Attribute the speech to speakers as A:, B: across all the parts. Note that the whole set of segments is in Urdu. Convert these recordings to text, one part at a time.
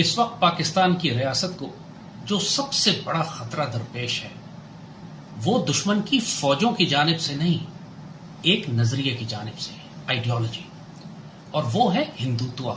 A: اس وقت پاکستان کی ریاست کو جو سب سے بڑا خطرہ درپیش ہے وہ دشمن کی فوجوں کی جانب سے نہیں، ایک نظریے کی جانب سے، آئیڈیالوجی، اور وہ ہے ہندوتوا،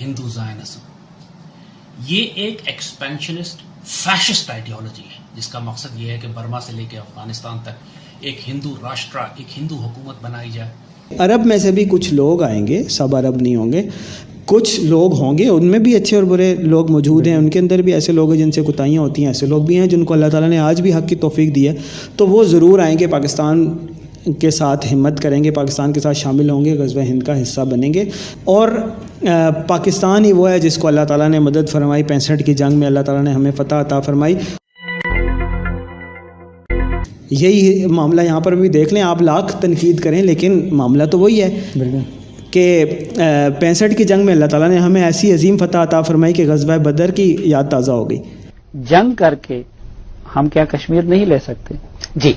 A: ہندو زائنزم۔ یہ ایک ایکسپینشنسٹ فیشسٹ آئیڈیالوجی ہے جس کا مقصد یہ ہے کہ برما سے لے کے افغانستان تک ایک ہندو راشٹرا، ایک ہندو حکومت بنائی جائے۔
B: عرب میں سے بھی کچھ لوگ آئیں گے، سب عرب نہیں ہوں گے، کچھ لوگ ہوں گے، ان میں بھی اچھے اور برے لوگ موجود ہیں، ان کے اندر بھی ایسے لوگ ہیں جن سے کوتاہیاں ہوتی ہیں، ایسے لوگ بھی ہیں جن کو اللہ تعالیٰ نے آج بھی حق کی توفیق دی ہے، تو وہ ضرور آئیں گے، پاکستان کے ساتھ ہمت کریں گے، پاکستان کے ساتھ شامل ہوں گے، غزوہ ہند کا حصہ بنیں گے، اور پاکستان ہی وہ ہے جس کو اللہ تعالیٰ نے مدد فرمائی، 65 کی جنگ میں اللہ تعالیٰ نے ہمیں فتح عطا فرمائی۔ یہی معاملہ یہاں پر بھی دیکھ لیں، آپ لاکھ تنقید کریں لیکن معاملہ تو وہی ہے کہ 65 کی جنگ میں اللہ تعالیٰ نے ہمیں ایسی عظیم فتح عطا فرمائی کہ غزوہ بدر کی یاد تازہ ہو گئی۔
C: جنگ کر کے ہم کیا کشمیر نہیں لے سکتے؟
D: جی،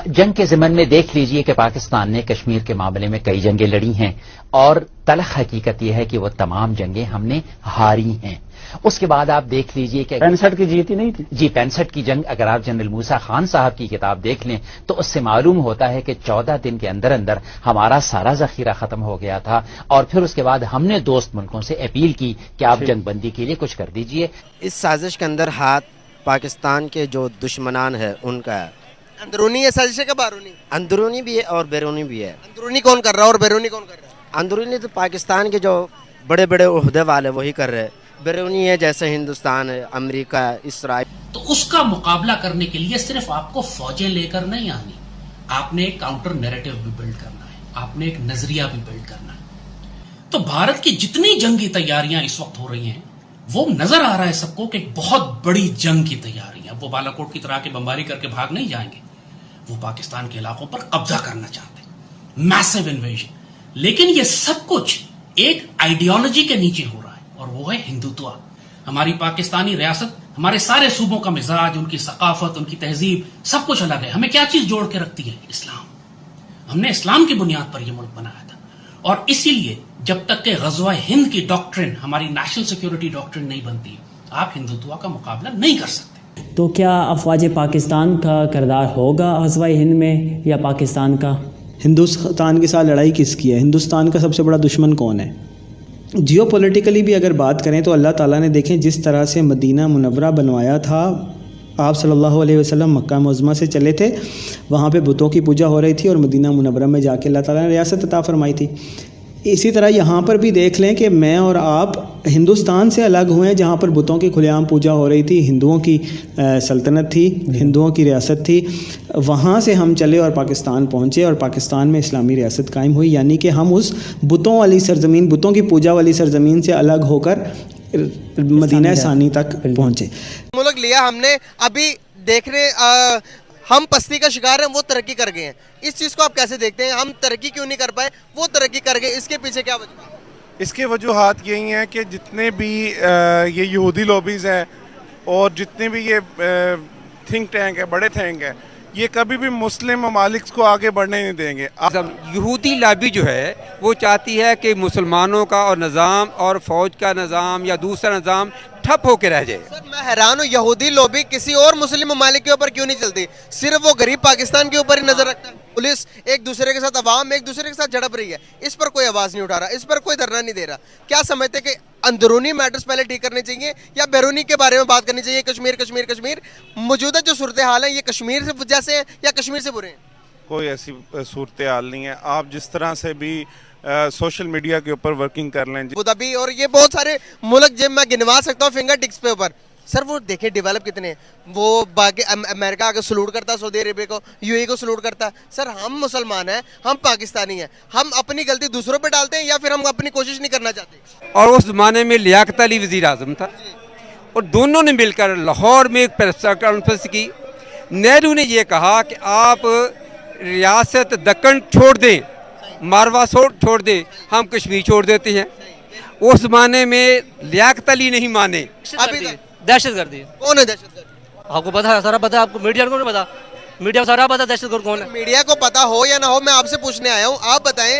D: جنگ کے ضمن میں دیکھ لیجئے کہ پاکستان نے کشمیر کے معاملے میں کئی جنگیں لڑی ہیں، اور تلخ حقیقت یہ ہے کہ وہ تمام جنگیں ہم نے ہاری ہیں۔ اس کے بعد آپ دیکھ لیجئے کہ
C: 65 کی جیتی نہیں تھی؟
D: جی، 65 کی جنگ اگر آپ جنرل موسیٰ خان صاحب کی کتاب دیکھ لیں تو اس سے معلوم ہوتا ہے کہ 14 دن کے اندر اندر ہمارا سارا ذخیرہ ختم ہو گیا تھا، اور پھر اس کے بعد ہم نے دوست ملکوں سے اپیل کی کہ آپ جنگ بندی کے لیے کچھ کر دیجئے۔
E: اس سازش کے اندر ہاتھ پاکستان کے جو دشمنان ہے ان کا ہے۔
F: اندرونی ہے سازش ہے کہ بیرونی؟
E: اندرونی بھی ہے اور بیرونی بھی ہے۔
F: اندرونی کون کر رہا ہے اور بیرونی کون کر رہا ہے؟
E: اندرونی تو پاکستان کے جو بڑے بڑے عہدے والے وہی کر رہے، بیرونی ہے جیسے ہندوستان ہے، امریکہ ہے، اسرائیل۔
A: تو اس کا مقابلہ کرنے کے لیے صرف آپ کو فوجیں لے کر نہیں آنی، آپ نے ایک کاؤنٹر نیریٹو بھی بلڈ کرنا ہے، آپ نے ایک نظریہ بھی بلڈ کرنا ہے۔ تو بھارت کی جتنی جنگی تیاریاں اس وقت ہو رہی ہیں وہ نظر آ رہا ہے سب کو کہ ایک بہت بڑی جنگ کی تیاری ہے۔ وہ بالاکوٹ کی طرح کی بمباری کر کے بھاگ نہیں جائیں گے، وہ پاکستان کے علاقوں پر قبضہ کرنا چاہتے ہیں، میسو انویژن۔ لیکن یہ سب کچھ ایک آئیڈیالوجی کے نیچے ہو رہا ہے، اور وہ ہے ہندوتوا۔ ہماری پاکستانی ریاست، ہمارے سارے صوبوں کا مزاج، ان کی ثقافت، ان کی تہذیب، سب کچھ الگ ہے۔ ہمیں کیا چیز جوڑ کے رکھتی ہے؟ اسلام۔ ہم نے اسلام کی بنیاد پر یہ ملک بنایا تھا، اور اسی لیے جب تک کہ غزوہ ہند کی ڈاکٹرن ہماری نیشنل سیکیورٹی ڈاکٹرن نہیں بنتی، آپ ہندوتوا کا مقابلہ نہیں کر سکتے۔
G: تو کیا افواج پاکستان کا کردار ہوگا غزوہ ہند میں یا پاکستان کا؟
B: ہندوستان کے ساتھ لڑائی کس کی ہے؟ ہندوستان کا سب سے بڑا دشمن کون ہے؟ جیو پولیٹیکلی بھی اگر بات کریں تو اللہ تعالیٰ نے دیکھیں جس طرح سے مدینہ منورہ بنوایا تھا، آپ صلی اللہ علیہ وسلم مکہ معظمہ سے چلے تھے، وہاں پہ بتوں کی پوجا ہو رہی تھی، اور مدینہ منورہ میں جا کے اللہ تعالیٰ نے ریاست عطا فرمائی تھی۔ اسی طرح یہاں پر بھی دیکھ لیں کہ میں اور آپ ہندوستان سے الگ ہوئے ہیں جہاں پر بتوں کی کھلے عام پوجا ہو رہی تھی، ہندوؤں کی سلطنت تھی، ہندوؤں کی ریاست تھی، وہاں سے ہم چلے اور پاکستان پہنچے، اور پاکستان میں اسلامی ریاست قائم ہوئی، یعنی کہ ہم اس بتوں والی سرزمین، بتوں کی پوجا والی سرزمین سے الگ ہو کر مدینہ ثانی تک پہنچے۔
F: ملک لیا ہم نے، ابھی دیکھ رہے ہم پستی کا شکار ہیں، وہ ترقی کر گئے ہیں۔ اس چیز کو آپ کیسے دیکھتے ہیں؟ ہم ترقی کیوں نہیں کر پائے، وہ ترقی کر گئے، اس کے پیچھے کیا وجہ؟
H: اس کے وجوہات یہی ہیں کہ جتنے بھی یہ یہودی لوبیز ہیں اور جتنے بھی یہ تھنک ٹینک ہے، بڑے تھنک ہیں، یہ کبھی بھی مسلم ممالک کو آگے بڑھنے نہیں دیں گے۔
I: یہودی لابی جو ہے وہ چاہتی ہے کہ مسلمانوں کا اور نظام اور فوج کا نظام یا دوسرا نظام ٹھپ ہو کے رہ جائے۔
F: سر میں حیران ہوں، یہودی لوبی کسی اور مسلم ممالک کے اوپر کیوں نہیں چلتی، صرف وہ غریب پاکستان کے اوپر ہی نظر رکھتا ہے؟ پولیس ایک دوسرے کے ساتھ، عوام ایک دوسرے کے ساتھ جھڑپ رہی ہے، اس پر کوئی آواز نہیں اٹھا رہا، اس پر کوئی دھرنا نہیں دے رہا۔ کیا سمجھتے کہ اندرونی میٹرز پہلے ٹھیک کرنے چاہیے یا بیرونی کے بارے میں بات کرنی چاہیے؟ کشمیر کشمیر کشمیر، موجودہ جو صورتحال ہے یہ کشمیر سے جیسے ہیں یا کشمیر سے برے ہیں؟
H: کوئی ایسی صورتحال نہیں ہے۔ آپ جس طرح سے بھی سوشل میڈیا کے اوپر ورکنگ کر لیں،
F: ابوظہبی اور یہ بہت سارے ملک جب میں گنوا سکتا ہوں فنگر ٹکس پہ اوپر، سر وہ دیکھیں ڈیولپ کتنے ہیں۔ وہ باقی امریکہ آگے سلوٹ کرتا ہے، سعودی عربیہ کو، یو اے کو سلوٹ کرتا ہے۔ سر ہم مسلمان ہیں، ہم پاکستانی ہیں، ہم اپنی غلطی دوسروں پہ ڈالتے ہیں یا پھر ہم اپنی کوشش نہیں کرنا چاہتے؟
I: اور اس زمانے میں لیاقت علی وزیر اعظم تھا، اور دونوں نے مل کر لاہور میں ایک پریس کانفرنس کی۔ نہرو نے یہ کہا کہ آپ ریاست دکن چھوڑ دیں، ماروا چھوڑ دیں، ہم کشمیر چھوڑ دیتے ہیں۔ اس زمانے میں لیاقت علی نہیں مانے۔
F: ابھی تک
J: دہشت گردی
F: کون ہے دہشت گرد؟
J: آپ کو پتا ہے، سارا پتا ہے آپ کو، میڈیا کو نہیں پتا، میڈیا کو سارا پتا دہشت گرد کون ہے۔
F: میڈیا کو پتا ہو یا نہ ہو، میں آپ سے پوچھنے آیا ہوں، آپ بتائیں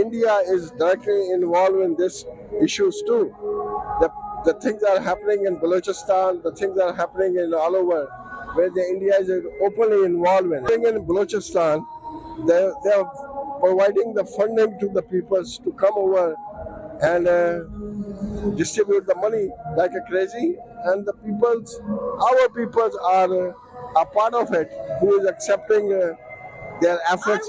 K: India is directly involved in this issues too. The things that are happening in Balochistan, the things that are happening in all over, where India is openly involved in. In Balochistan, they are providing the funding to the peoples to come over and distribute the money like a crazy, and the peoples, our peoples are a part of it, who is accepting their efforts.